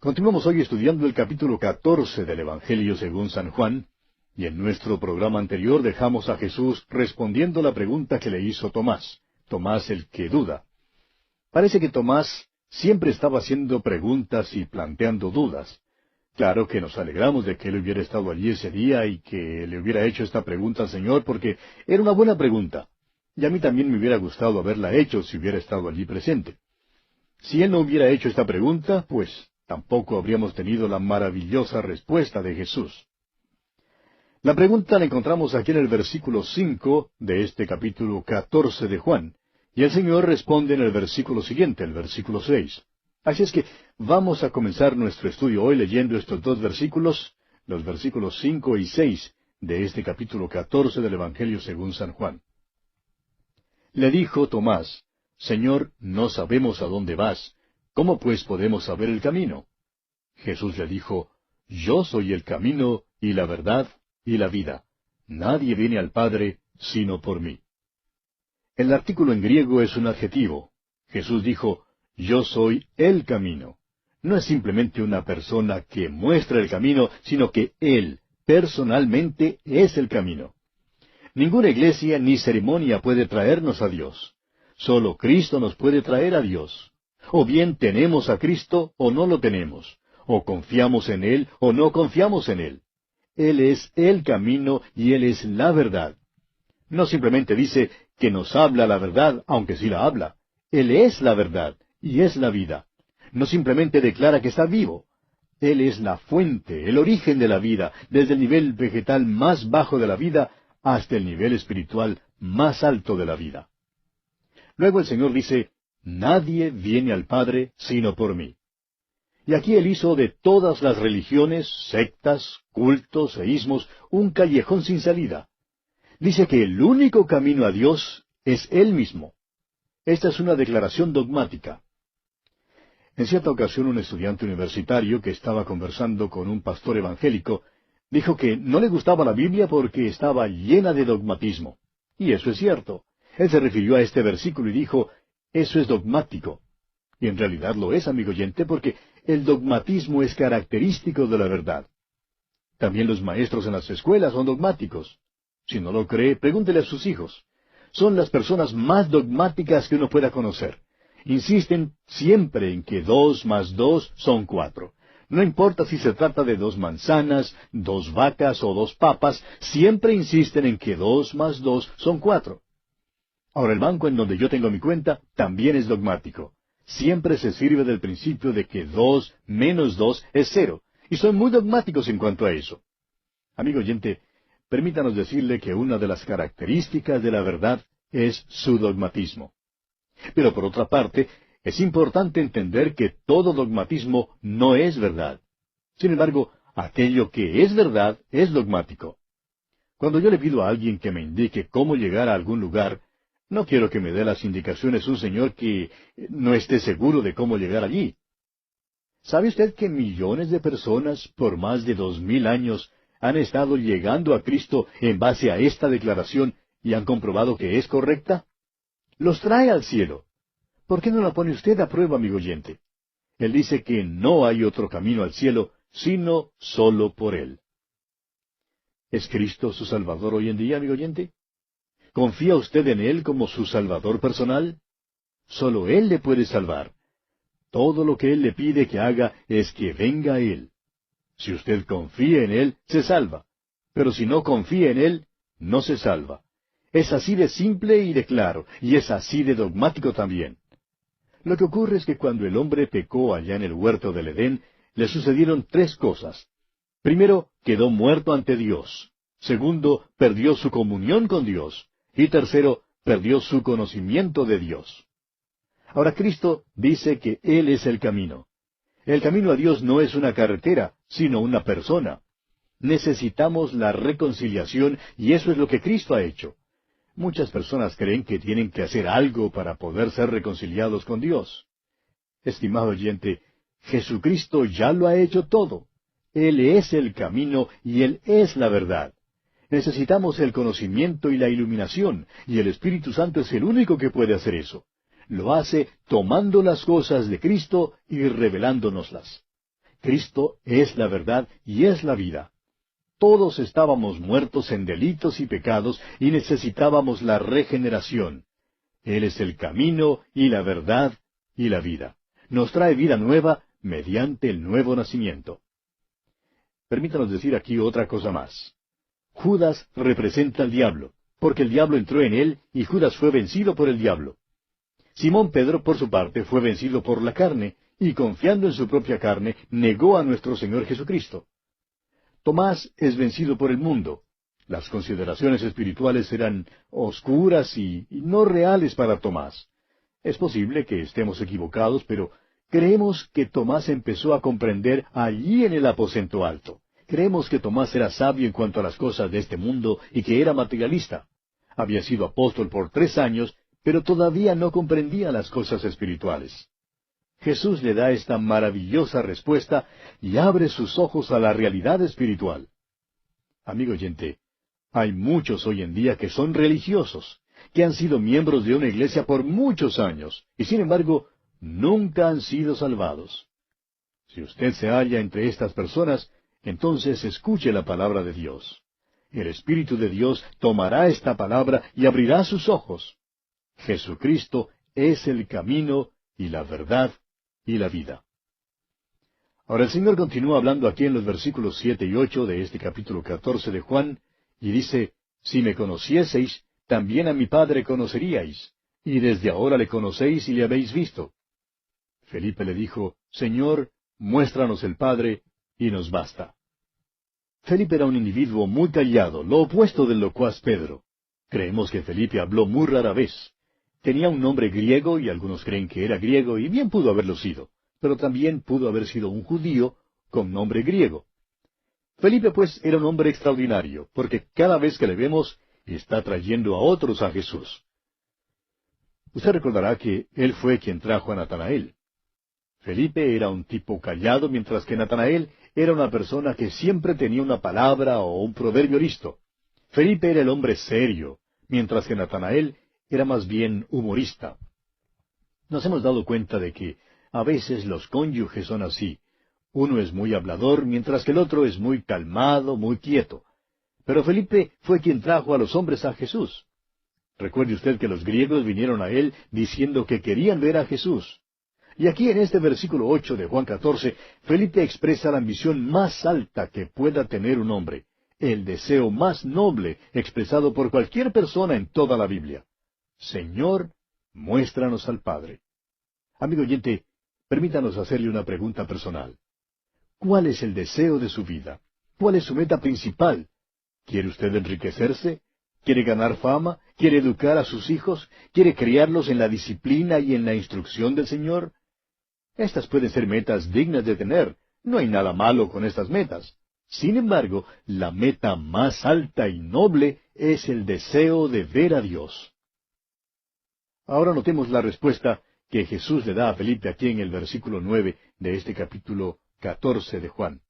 Continuamos hoy estudiando el capítulo 14 del Evangelio según San Juan, y en nuestro programa anterior dejamos a Jesús respondiendo la pregunta que le hizo Tomás, Tomás el que duda. Parece que Tomás siempre estaba haciendo preguntas y planteando dudas. Claro que nos alegramos de que él hubiera estado allí ese día y que le hubiera hecho esta pregunta al Señor, porque era una buena pregunta. Y a mí también me hubiera gustado haberla hecho si hubiera estado allí presente. Si él no hubiera hecho esta pregunta, pues tampoco habríamos tenido la maravillosa respuesta de Jesús. La pregunta la encontramos aquí en el versículo 5 de este capítulo 14 de Juan, y el Señor responde en el versículo siguiente, el versículo 6. Así es que vamos a comenzar nuestro estudio hoy leyendo estos dos versículos, los versículos 5 y 6 de este capítulo 14 del Evangelio según San Juan. Le dijo Tomás: Señor, no sabemos a dónde vas. ¿Cómo pues podemos saber el camino? Jesús le dijo: Yo soy el camino y la verdad y la vida. Nadie viene al Padre sino por mí. El artículo en griego es un adjetivo. Jesús dijo: Yo soy el camino. No es simplemente una persona que muestra el camino, sino que Él, personalmente, es el camino. Ninguna iglesia ni ceremonia puede traernos a Dios. Solo Cristo nos puede traer a Dios. O bien tenemos a Cristo o no lo tenemos. O confiamos en Él o no confiamos en Él. Él es el camino y Él es la verdad. No simplemente dice que nos habla la verdad, aunque sí la habla. Él es la verdad y es la vida. No simplemente declara que está vivo. Él es la fuente, el origen de la vida, desde el nivel vegetal más bajo de la vida hasta el nivel espiritual más alto de la vida. Luego el Señor dice: Nadie viene al Padre sino por mí. Y aquí Él hizo de todas las religiones, sectas, cultos e ismos un callejón sin salida. Dice que el único camino a Dios es Él mismo. Esta es una declaración dogmática. En cierta ocasión un estudiante universitario que estaba conversando con un pastor evangélico dijo que no le gustaba la Biblia porque estaba llena de dogmatismo. Y eso es cierto. Él se refirió a este versículo y dijo: Eso es dogmático. Y en realidad lo es, amigo oyente, porque el dogmatismo es característico de la verdad. También los maestros en las escuelas son dogmáticos. Si no lo cree, pregúntele a sus hijos. Son las personas más dogmáticas que uno pueda conocer. Insisten siempre en que 2 más 2 son 4. No importa si se trata de 2 manzanas, 2 vacas o 2 papas, siempre insisten en que 2 más 2 son 4. Ahora, el banco en donde yo tengo mi cuenta también es dogmático. Siempre se sirve del principio de que 2 menos 2 es 0. Y son muy dogmáticos en cuanto a eso. Amigo oyente, permítanos decirle que una de las características de la verdad es su dogmatismo. Pero por otra parte, es importante entender que todo dogmatismo no es verdad. Sin embargo, aquello que es verdad es dogmático. Cuando yo le pido a alguien que me indique cómo llegar a algún lugar, no quiero que me dé las indicaciones un señor que no esté seguro de cómo llegar allí. ¿Sabe usted que millones de personas por más de 2000 años han estado llegando a Cristo en base a esta declaración y han comprobado que es correcta? Los trae al cielo. ¿Por qué no la pone usted a prueba, amigo oyente? Él dice que no hay otro camino al cielo, sino solo por Él. ¿Es Cristo su Salvador hoy en día, amigo oyente? ¿Confía usted en Él como su Salvador personal? Solo Él le puede salvar. Todo lo que Él le pide que haga es que venga a Él. Si usted confía en Él, se salva. Pero si no confía en Él, no se salva. Es así de simple y de claro, y es así de dogmático también. Lo que ocurre es que cuando el hombre pecó allá en el huerto del Edén, le sucedieron 3 cosas. Primero, quedó muerto ante Dios. Segundo, perdió su comunión con Dios. Y tercero, perdió su conocimiento de Dios. Ahora Cristo dice que Él es el camino. El camino a Dios no es una carretera, sino una persona. Necesitamos la reconciliación y eso es lo que Cristo ha hecho. Muchas personas creen que tienen que hacer algo para poder ser reconciliados con Dios. Estimado oyente, Jesucristo ya lo ha hecho todo. Él es el camino y Él es la verdad. Necesitamos el conocimiento y la iluminación, y el Espíritu Santo es el único que puede hacer eso. Lo hace tomando las cosas de Cristo y revelándonoslas. Cristo es la verdad y es la vida. Todos estábamos muertos en delitos y pecados y necesitábamos la regeneración. Él es el camino y la verdad y la vida. Nos trae vida nueva mediante el nuevo nacimiento. Permítanos decir aquí otra cosa más. Judas representa al diablo, porque el diablo entró en él y Judas fue vencido por el diablo. Simón Pedro, por su parte, fue vencido por la carne, y confiando en su propia carne, negó a nuestro Señor Jesucristo. Tomás es vencido por el mundo. Las consideraciones espirituales eran oscuras y no reales para Tomás. Es posible que estemos equivocados, pero creemos que Tomás empezó a comprender allí en el aposento alto. Creemos que Tomás era sabio en cuanto a las cosas de este mundo y que era materialista. Había sido apóstol por 3 años, pero todavía no comprendía las cosas espirituales. Jesús le da esta maravillosa respuesta y abre sus ojos a la realidad espiritual. Amigo oyente, hay muchos hoy en día que son religiosos, que han sido miembros de una iglesia por muchos años, y sin embargo, nunca han sido salvados. Si usted se halla entre estas personas, entonces escuche la palabra de Dios. El Espíritu de Dios tomará esta palabra y abrirá sus ojos. Jesucristo es el camino y la verdad y la vida. Ahora el Señor continúa hablando aquí en los versículos 7 y 8 de este capítulo 14 de Juan, y dice, Si me conocieseis, también a mi Padre conoceríais, y desde ahora le conocéis y le habéis visto. Felipe le dijo, Señor, muéstranos el Padre, y nos basta. Felipe era un individuo muy callado, lo opuesto del locuaz Pedro. Creemos que Felipe habló muy rara vez. Tenía un nombre griego, y algunos creen que era griego, y bien pudo haberlo sido, pero también pudo haber sido un judío con nombre griego. Felipe, pues, era un hombre extraordinario, porque cada vez que le vemos, está trayendo a otros a Jesús. Usted recordará que él fue quien trajo a Natanael. Felipe era un tipo callado, mientras que Natanael era una persona que siempre tenía una palabra o un proverbio listo. Felipe era el hombre serio, mientras que Natanael era más bien humorista. Nos hemos dado cuenta de que a veces los cónyuges son así. Uno es muy hablador, mientras que el otro es muy calmado, muy quieto. Pero Felipe fue quien trajo a los hombres a Jesús. Recuerde usted que los griegos vinieron a él diciendo que querían ver a Jesús. Y aquí en este versículo 8 de Juan 14, Felipe expresa la ambición más alta que pueda tener un hombre, el deseo más noble expresado por cualquier persona en toda la Biblia. Señor, muéstranos al Padre. Amigo oyente, permítanos hacerle una pregunta personal. ¿Cuál es el deseo de su vida? ¿Cuál es su meta principal? ¿Quiere usted enriquecerse? ¿Quiere ganar fama? ¿Quiere educar a sus hijos? ¿Quiere criarlos en la disciplina y en la instrucción del Señor? Estas pueden ser metas dignas de tener. No hay nada malo con estas metas. Sin embargo, la meta más alta y noble es el deseo de ver a Dios. Ahora notemos la respuesta que Jesús le da a Felipe aquí en el versículo 9 de este capítulo 14 de Juan.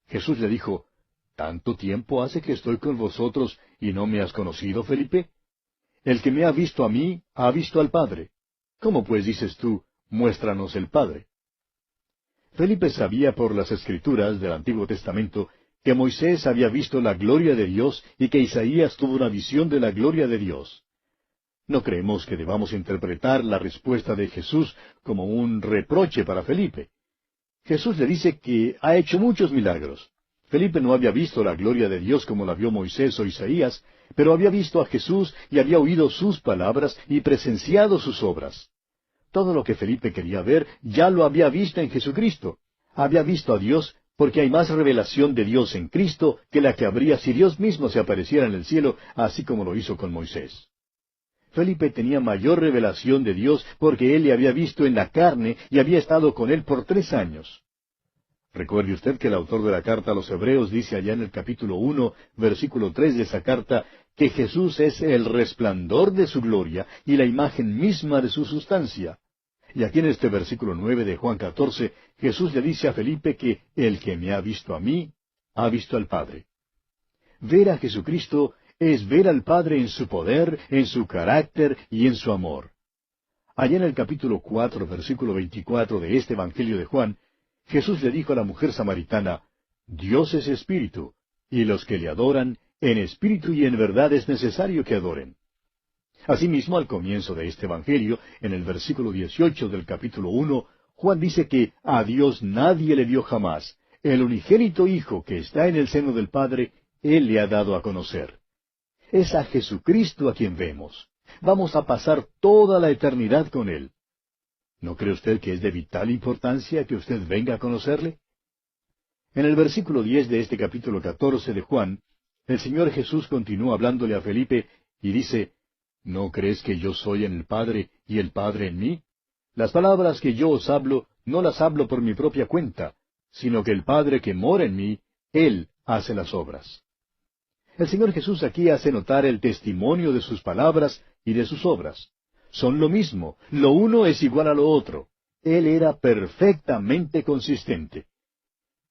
Jesús le dijo, ¿Tanto tiempo hace que estoy con vosotros y no me has conocido, Felipe? El que me ha visto a mí, ha visto al Padre. ¿Cómo pues dices tú, muéstranos el Padre? Felipe sabía por las Escrituras del Antiguo Testamento que Moisés había visto la gloria de Dios y que Isaías tuvo una visión de la gloria de Dios. No creemos que debamos interpretar la respuesta de Jesús como un reproche para Felipe. Jesús le dice que ha hecho muchos milagros. Felipe no había visto la gloria de Dios como la vio Moisés o Isaías, pero había visto a Jesús y había oído sus palabras y presenciado sus obras. Todo lo que Felipe quería ver ya lo había visto en Jesucristo. Había visto a Dios porque hay más revelación de Dios en Cristo que la que habría si Dios mismo se apareciera en el cielo, así como lo hizo con Moisés. Felipe tenía mayor revelación de Dios porque él le había visto en la carne y había estado con él por 3 años. Recuerde usted que el autor de la carta a los Hebreos dice allá en el capítulo 1, versículo 3 de esa carta, que Jesús es el resplandor de su gloria y la imagen misma de su sustancia. Y aquí en este versículo 9 de Juan 14, Jesús le dice a Felipe que el que me ha visto a mí, ha visto al Padre. Ver a Jesucristo es ver al Padre en su poder, en su carácter y en su amor. Allá en el capítulo 4, versículo 24 de este Evangelio de Juan, Jesús le dijo a la mujer samaritana, Dios es espíritu, y los que le adoran, en espíritu y en verdad es necesario que adoren. Asimismo, al comienzo de este Evangelio, en el versículo 18 del capítulo 1, Juan dice que a Dios nadie le dio jamás. El unigénito Hijo que está en el seno del Padre, Él le ha dado a conocer. Es a Jesucristo a quien vemos. Vamos a pasar toda la eternidad con Él. ¿No cree usted que es de vital importancia que usted venga a conocerle? En el versículo 10 de este capítulo 14 de Juan, el Señor Jesús continúa hablándole a Felipe y dice, ¿No crees que yo soy en el Padre y el Padre en mí? Las palabras que yo os hablo, no las hablo por mi propia cuenta, sino que el Padre que mora en mí, Él hace las obras. El Señor Jesús aquí hace notar el testimonio de sus palabras y de sus obras. Son lo mismo, lo uno es igual a lo otro. Él era perfectamente consistente.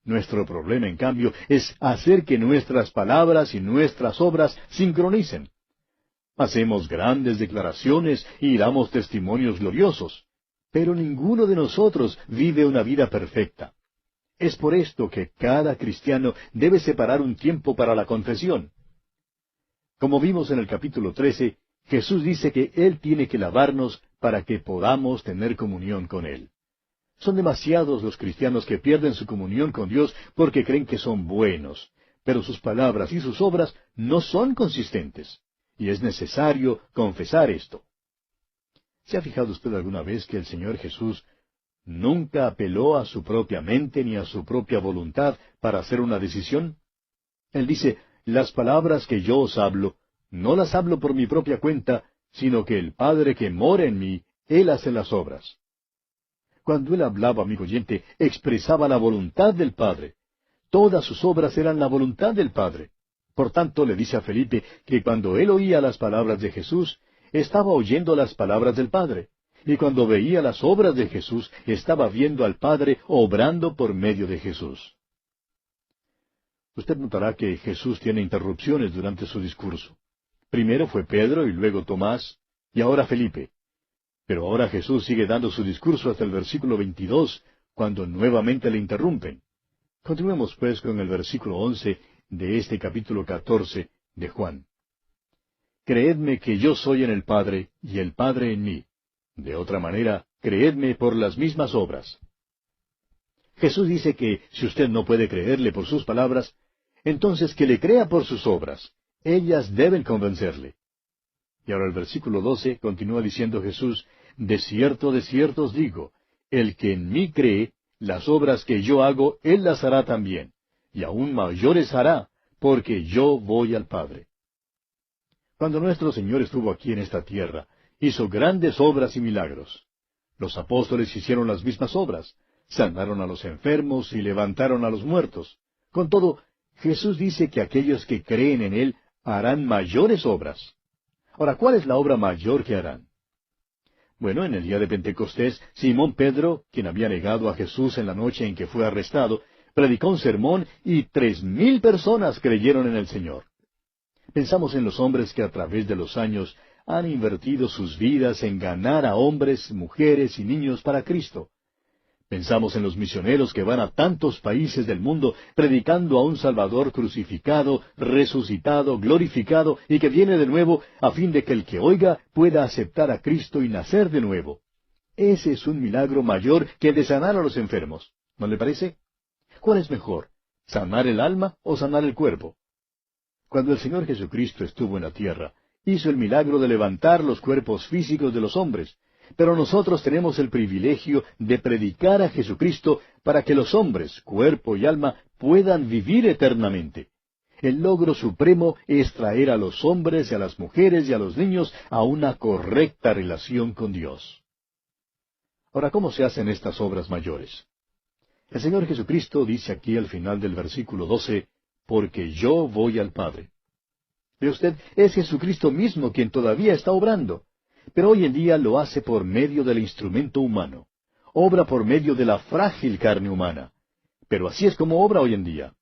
Nuestro problema, en cambio, es hacer que nuestras palabras y nuestras obras sincronicen. Hacemos grandes declaraciones y damos testimonios gloriosos, pero ninguno de nosotros vive una vida perfecta. Es por esto que cada cristiano debe separar un tiempo para la confesión. Como vimos en el capítulo 13, Jesús dice que Él tiene que lavarnos para que podamos tener comunión con Él. Son demasiados los cristianos que pierden su comunión con Dios porque creen que son buenos, pero sus palabras y sus obras no son consistentes, y es necesario confesar esto. ¿Se ha fijado usted alguna vez que el Señor Jesús nunca apeló a su propia mente ni a su propia voluntad para hacer una decisión? Él dice, las palabras que yo os hablo, no las hablo por mi propia cuenta, sino que el Padre que mora en mí, Él hace las obras. Cuando Él hablaba, amigo oyente, expresaba la voluntad del Padre. Todas sus obras eran la voluntad del Padre. Por tanto, le dice a Felipe que cuando él oía las palabras de Jesús, estaba oyendo las palabras del Padre. Y cuando veía las obras de Jesús, estaba viendo al Padre obrando por medio de Jesús. Usted notará que Jesús tiene interrupciones durante su discurso. Primero fue Pedro y luego Tomás, y ahora Felipe. Pero ahora Jesús sigue dando su discurso hasta el versículo 22, cuando nuevamente le interrumpen. Continuemos pues con el versículo 11 de este capítulo 14 de Juan. Creedme que yo soy en el Padre, y el Padre en mí. De otra manera, creedme por las mismas obras. Jesús dice que si usted no puede creerle por sus palabras, entonces que le crea por sus obras. Ellas deben convencerle. Y ahora el versículo 12 continúa diciendo Jesús, de cierto os digo, el que en mí cree, las obras que yo hago, él las hará también, y aún mayores hará, porque yo voy al Padre. Cuando nuestro Señor estuvo aquí en esta tierra, hizo grandes obras y milagros. Los apóstoles hicieron las mismas obras, sanaron a los enfermos y levantaron a los muertos. Con todo, Jesús dice que aquellos que creen en Él harán mayores obras. Ahora, ¿cuál es la obra mayor que harán? Bueno, en el día de Pentecostés, Simón Pedro, quien había negado a Jesús en la noche en que fue arrestado, predicó un sermón y 3,000 personas creyeron en el Señor. Pensamos en los hombres que a través de los años han invertido sus vidas en ganar a hombres, mujeres y niños para Cristo. Pensamos en los misioneros que van a tantos países del mundo predicando a un Salvador crucificado, resucitado, glorificado y que viene de nuevo a fin de que el que oiga pueda aceptar a Cristo y nacer de nuevo. Ese es un milagro mayor que el de sanar a los enfermos. ¿No le parece? ¿Cuál es mejor? ¿Sanar el alma o sanar el cuerpo? Cuando el Señor Jesucristo estuvo en la tierra, hizo el milagro de levantar los cuerpos físicos de los hombres. Pero nosotros tenemos el privilegio de predicar a Jesucristo para que los hombres, cuerpo y alma, puedan vivir eternamente. El logro supremo es traer a los hombres y a las mujeres y a los niños a una correcta relación con Dios. Ahora, ¿cómo se hacen estas obras mayores? El Señor Jesucristo dice aquí al final del versículo 12, porque yo voy al Padre. ¿Ve usted? Es Jesucristo mismo quien todavía está obrando. Pero hoy en día lo hace por medio del instrumento humano. Obra por medio de la frágil carne humana. Pero así es como obra hoy en día.